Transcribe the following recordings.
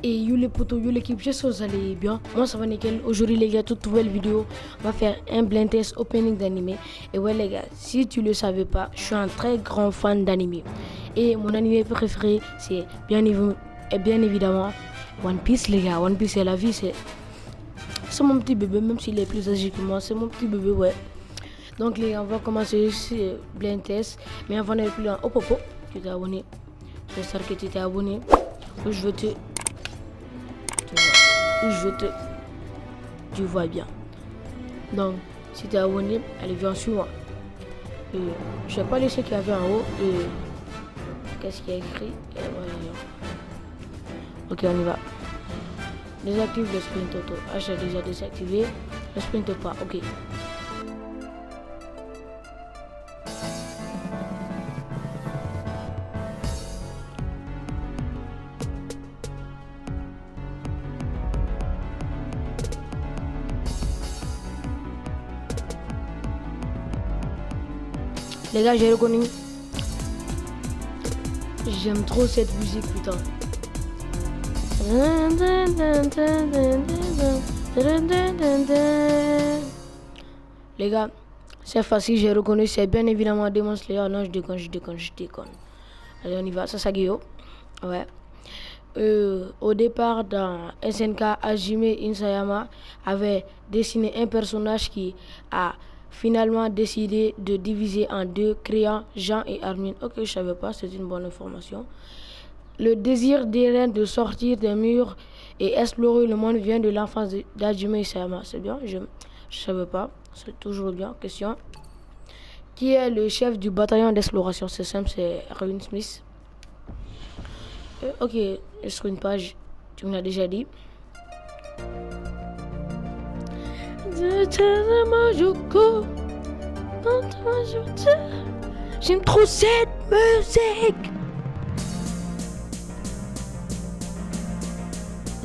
Et yo les potos, yo l'équipe, j'espère que vous allez bien. Moi ça va nickel. Aujourd'hui les gars, toute nouvelle vidéo. On va faire un blind test opening d'anime. Et ouais les gars, si tu le savais pas, je suis un très grand fan d'anime. Et mon anime préféré, c'est bien évidemment One Piece les gars. One Piece c'est la vie, c'est mon petit bébé, même s'il est plus âgé que moi, c'est mon petit bébé, ouais. Donc les gars, on va commencer ce blind test. Mais avant d'aller plus loin, oh popo, tu t'es abonné. J'espère que tu t'es abonné. Je veux te... Tu vois bien. Donc, si tu es abonné, allez, viens sur moi. Je vais pas laisser qu'il y avait en haut. Qu'est-ce qu'il y a écrit? Ok, on y va. Désactive le sprint auto. Ah, j'ai déjà désactivé. Le sprint pas. Ok. Les gars, j'ai reconnu. J'aime trop cette musique, putain. Les gars, c'est facile, j'ai reconnu. C'est bien évidemment Demon Slayer. Non, je déconne. Allez, on y va. Sasageo. Ouais. Au départ, dans SNK, Hajime Isayama avait dessiné un personnage qui a finalement décidé de diviser en deux, créant Jean et Armin. Ok, je savais pas, c'est une bonne information. Le désir d'Eren de sortir des murs et explorer le monde vient de l'enfance d'Hajime Isayama. C'est bien, je savais pas, c'est toujours bien. Question. Qui est le chef du bataillon d'exploration? C'est simple, c'est Erwin Smith. Ok, sur une page, tu me l'as déjà dit. J'aime trop cette musique.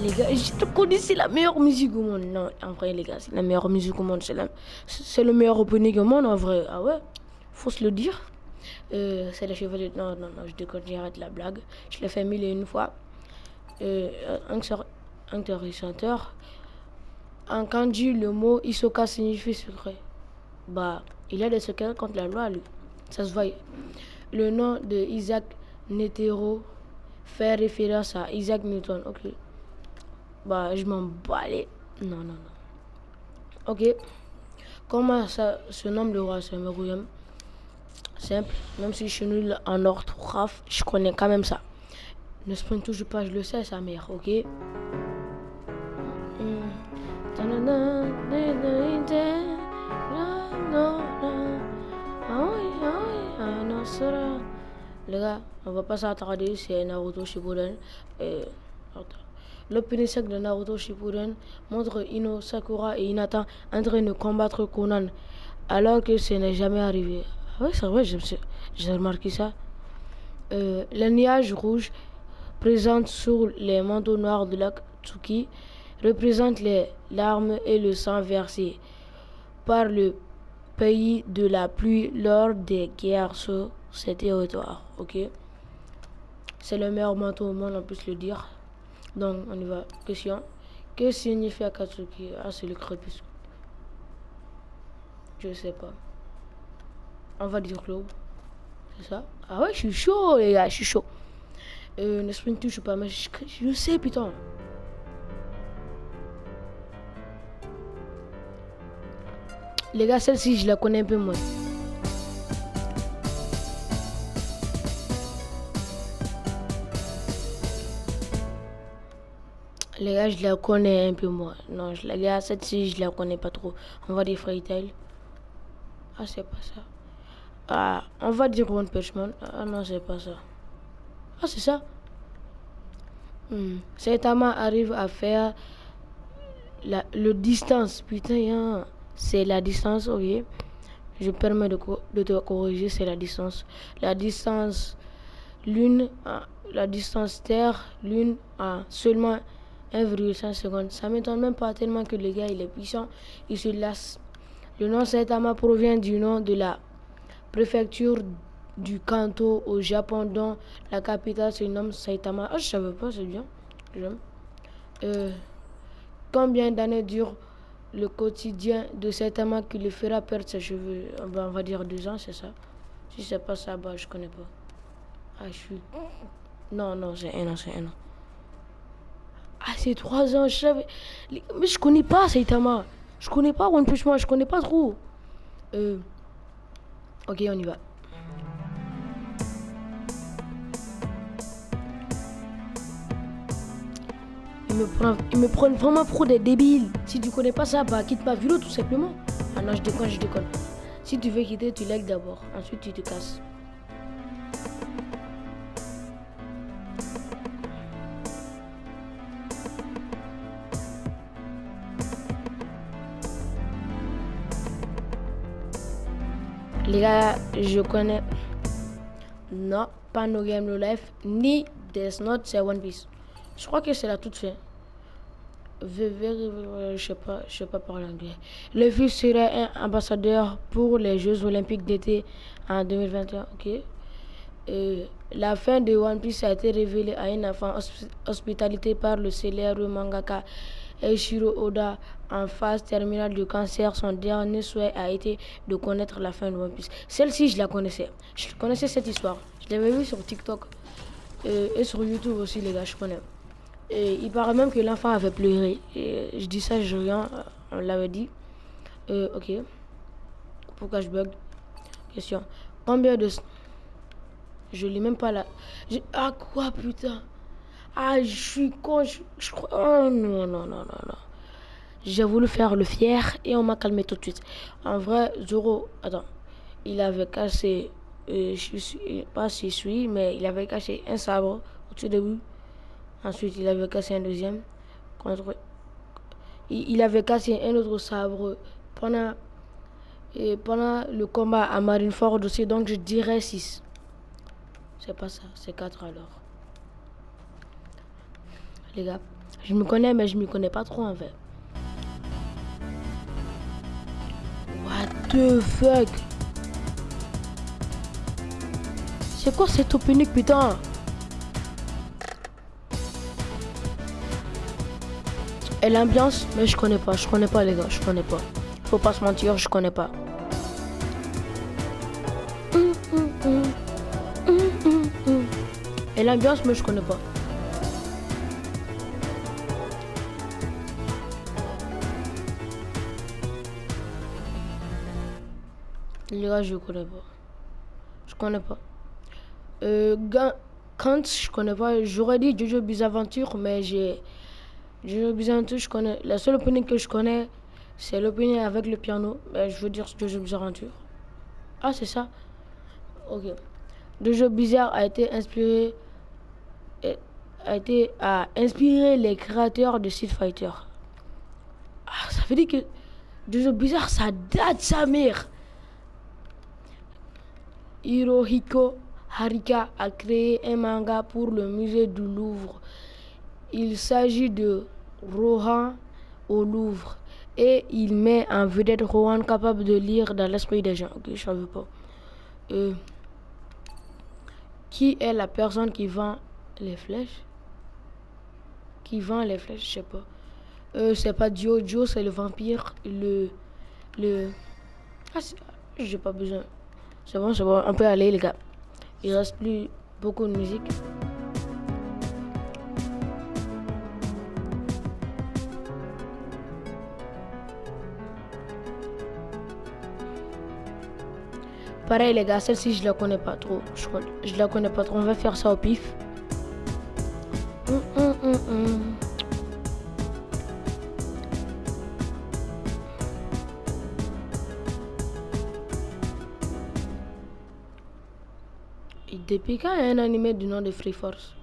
Les gars, je te connais, c'est la meilleure musique au monde. Non, en vrai les gars, c'est la meilleure musique au monde. C'est le meilleur opening au monde en vrai. Ah ouais, faut se le dire. C'est les chevaliers. Non, je déconne, j'arrête la blague. Je l'ai fait 1001 fois. Intéressant. En kanji, le mot Isoka signifie secret. Bah, il a des secrets contre la loi, lui. Ça se voit. Le nom de Isaac Netero fait référence à Isaac Newton. Ok. Bah, je m'en bats les... Non. Ok. Comment ça se nomme le roi Saint-Merouillem? Simple. Même si je suis nul en orthographe, je connais quand même ça. Ne sprint toujours pas, je le sais, sa mère. Ok. Les gars, on va pas s'attarder, c'est Naruto Shippuden. L'opening sec de Naruto Shippuden montre Ino, Sakura et Hinata en train de combattre Conan, alors que ce n'est jamais arrivé. Ah ouais, c'est vrai, j'ai remarqué ça. Les nuages rouges présents sur les manteaux noirs de l'Akatsuki représentent les larmes et le sang versés par le pays de la pluie lors des guerres sur ces territoires. Ok, c'est le meilleur manteau au monde, on peut se le dire. Donc on y va. Question. Que signifie Akatsuki? Ah, c'est le crépuscule. Je sais pas. On va dire l'aube. C'est ça? Ah ouais, je suis chaud les gars, je suis chaud. Ne sprint touche pas, mais je sais, putain. Les gars, celle-ci, je la connais un peu moins. Les gars, je la connais un peu moins. Non, les gars, celle-ci, je la connais pas trop. On va dire Fairy Tail. Ah, c'est pas ça. Ah, on va dire One Punch Man. Ah non, c'est pas ça. Ah, c'est ça. Saitama arrive à faire le distance. Putain, c'est la distance, ok. Je permets de te corriger, c'est la distance. La distance la distance Terre, Lune à seulement 1,5 secondes. Ça m'étonne même pas tellement que le gars il est puissant, il se lasse. Le nom Saitama provient du nom de la préfecture du Kanto au Japon dont la capitale se nomme Saitama. Ah, je savais pas, c'est bien. J'aime. Euh, Combien d'années dure le quotidien de cet amant qui le fera perdre ses cheveux? On va dire 2 ans, c'est ça. Si c'est pas ça, bah je connais pas. Ah, je suis... Non, non, c'est 1 an, c'est 1 an. Ah, c'est 3 ans, je savais. Mais je connais pas Saitama. Je connais pas One Punch Man, je connais pas trop. Ok, on y va. Ils me prennent vraiment pour des débiles. Si tu connais pas ça, bah quitte ma vidéo tout simplement. Ah non, je déconne, je déconne. Si tu veux quitter, tu likes d'abord. Ensuite, tu te casses. Les gars, je connais. Non, pas No Game No Life, ni Death Note, c'est One Piece. Je crois que c'est la toute fin. Je sais pas parler anglais. Le fils serait un ambassadeur pour les Jeux Olympiques d'été en 2021. Ok. La fin de One Piece a été révélée à une enfant hospitalité par le célèbre mangaka Eiichiro Oda en phase terminale de cancer. Son dernier souhait a été de connaître la fin de One Piece. Celle-ci, je la connaissais. Je connaissais cette histoire. Je l'avais vue sur TikTok et sur YouTube aussi, les gars, je connais. Et il paraît même que l'enfant avait pleuré. Et je dis ça, je rien, on l'avait dit. Ok. Pourquoi je bug? Question. Combien de... Je lis même pas là. Ah quoi, putain? Ah, je suis con. Je crois... Oh non, non, non, non, non. J'ai voulu faire le fier et on m'a calmé tout de suite. En vrai, Zoro, attends. Il avait cassé... pas si suis, mais il avait cassé un sabre au tout début. Ensuite, il avait cassé un deuxième. Il avait cassé un autre sabre pendant le combat à Marineford aussi. Donc, je dirais 6. C'est pas ça, c'est 4 alors. Les gars, je me connais, mais je me connais pas trop en fait. What the fuck? C'est quoi cette opening, putain? Et l'ambiance, mais je connais pas les gars, je connais pas. Faut pas se mentir, je connais pas. Et l'ambiance, mais je connais pas. Les gars, je connais pas. Je connais pas. Quand je connais pas, j'aurais dit Jojo Bizarre Adventure, mais Jojo Bizarre Adventure, je connais. La seule opening que je connais, c'est l'opening avec le piano. Mais je veux dire Jojo Bizarre Adventure. Ah, c'est ça? Ok. Jojo Bizarre a inspiré les créateurs de Street Fighter. Ah, ça veut dire que Jojo Bizarre, ça date sa mère. Hirohiko Harika a créé un manga pour le musée du Louvre. Il s'agit de Rohan au Louvre et il met en vedette Rohan capable de lire dans l'esprit des gens. Ok, je savais pas. Qui est la personne qui vend les flèches? Qui vend les flèches, je sais pas. C'est pas Dio, Dio c'est le vampire. Ah, j'ai pas besoin. C'est bon, on peut aller les gars. Il reste plus beaucoup de musique. Pareil les gars, celle-ci je la connais pas trop. Je la connais pas trop, on va faire ça au pif. Et depuis quand il y a un animé du nom de Free Force?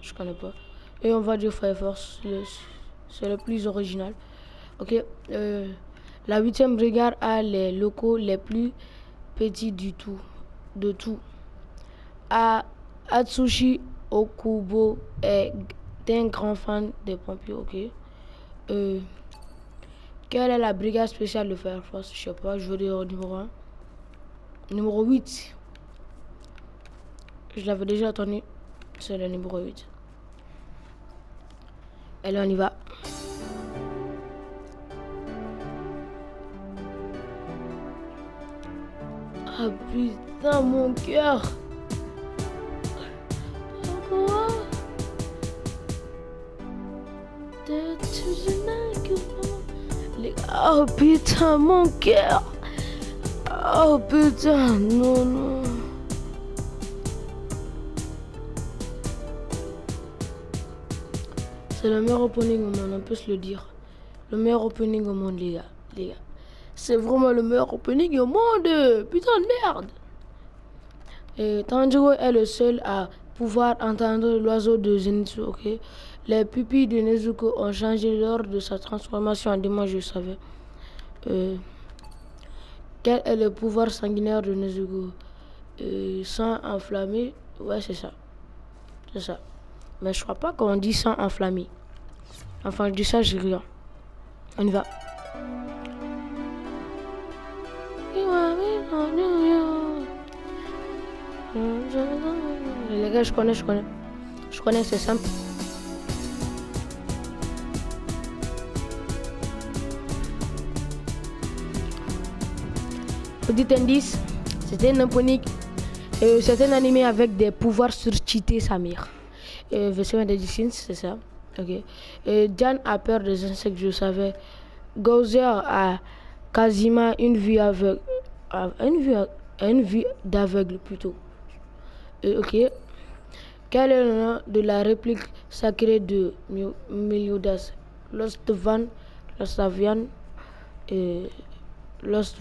Je connais pas. Et on va dire Free Force, c'est le plus original. Ok. La 8e brigade a les locaux les plus petits de tout. Atsushi Okubo est un grand fan des pompiers, ok. Quelle est la brigade spéciale de Fire Force? Je sais pas, je veux dire numéro 1. Numéro 8. Je l'avais déjà entendu. C'est le numéro 8. Allez, on y va. Ah putain, mon cœur. Pourquoi? Oh putain, mon cœur. Oh putain, non, non. C'est le meilleur opening au monde, on peut se le dire. Le meilleur opening au monde, les gars. C'est vraiment le meilleur opening au monde. Putain de merde. Et Tanjiro est le seul à pouvoir entendre l'oiseau de Zenitsu, ok? Les pupilles de Nezuko ont changé lors de sa transformation en démon, je savais. Quel est le pouvoir sanguinaire de Nezuko? Sang enflammé. Ouais, c'est ça. C'est ça. Mais je crois pas qu'on dit sang enflammé. Enfin, je dis ça, j'ai rien. On y va. Les gars, je connais. Je connais, c'est simple. Petit indice, c'était un Eponic. C'est un animé avec des pouvoirs surcheatés, Samir. Version de c'est ça. Ok. Jan a peur des insectes, je savais. Gozer a quasiment une vue aveugle. Une vue d'aveugle plutôt. Ok. Quel est le nom de la réplique sacrée de Meliodas? Lostvan, Lostavian et Lost.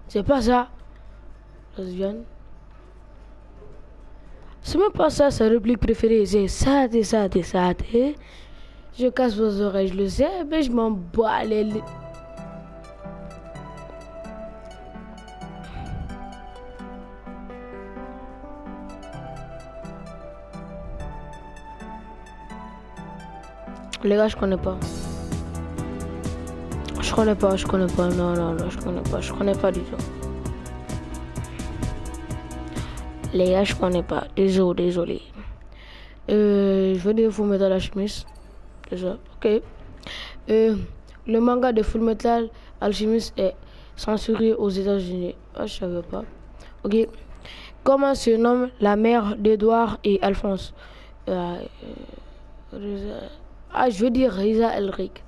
C'est pas ça. Lostvian. C'est même pas ça sa réplique préférée. C'est ça. Je casse vos oreilles, je le sais, mais je m'en bats les... Les gars, je connais pas. Je connais pas. Non, je connais pas du tout. Les gars, je connais pas. Désolé. Je vais dire Fullmetal Alchemist. Déjà, ok. Le manga de Fullmetal Alchemist est censuré aux États-Unis. Ah, je savais pas. Ok. Comment se nomme la mère d'Edouard et Alphonse? Je veux dire Risa Elric.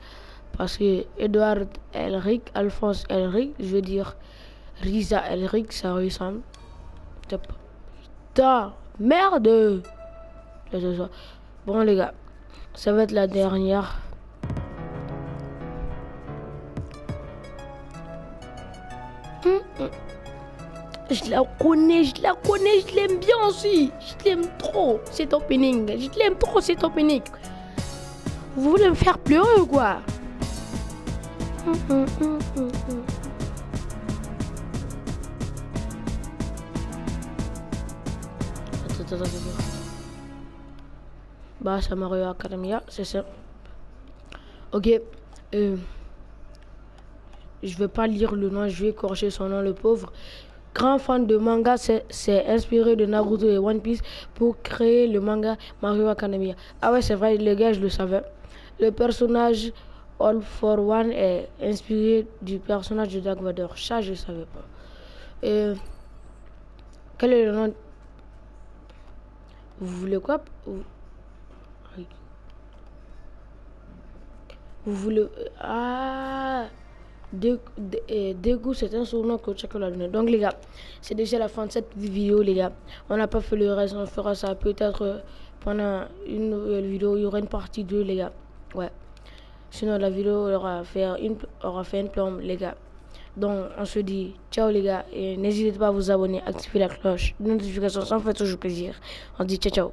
Parce que Edouard Elric, Alphonse Elric, je veux dire Risa Elric, ça ressemble. Putain, merde! Bon, les gars, ça va être la dernière. Je la connais, je l'aime bien aussi. Je l'aime trop, cet opening. Vous voulez me faire pleurer ou quoi? Attends. Bah, c'est Mario Academia, c'est ça. Ok. Je vais pas lire le nom, je vais écorcher son nom, le pauvre. Grand fan de manga, s'est inspiré de Naruto et One Piece pour créer le manga Mario Academia. Ah ouais, c'est vrai, les gars, je le savais. Le personnage All for One est inspiré du personnage de Dark Vador. Ça, je savais pas. Quel est le nom? Vous voulez quoi? Vous voulez... Ah... Dégoût, c'est un surnom que chacun l'a donné. Donc les gars, c'est déjà la fin de cette vidéo, les gars. On n'a pas fait le reste, on fera ça peut-être pendant une nouvelle vidéo. Il y aura une partie 2, les gars. Ouais. Sinon la vidéo aura fait une plombe, les gars. Donc on se dit ciao les gars. Et n'hésitez pas à vous abonner, activer la cloche de notification, ça me fait toujours plaisir. On se dit ciao.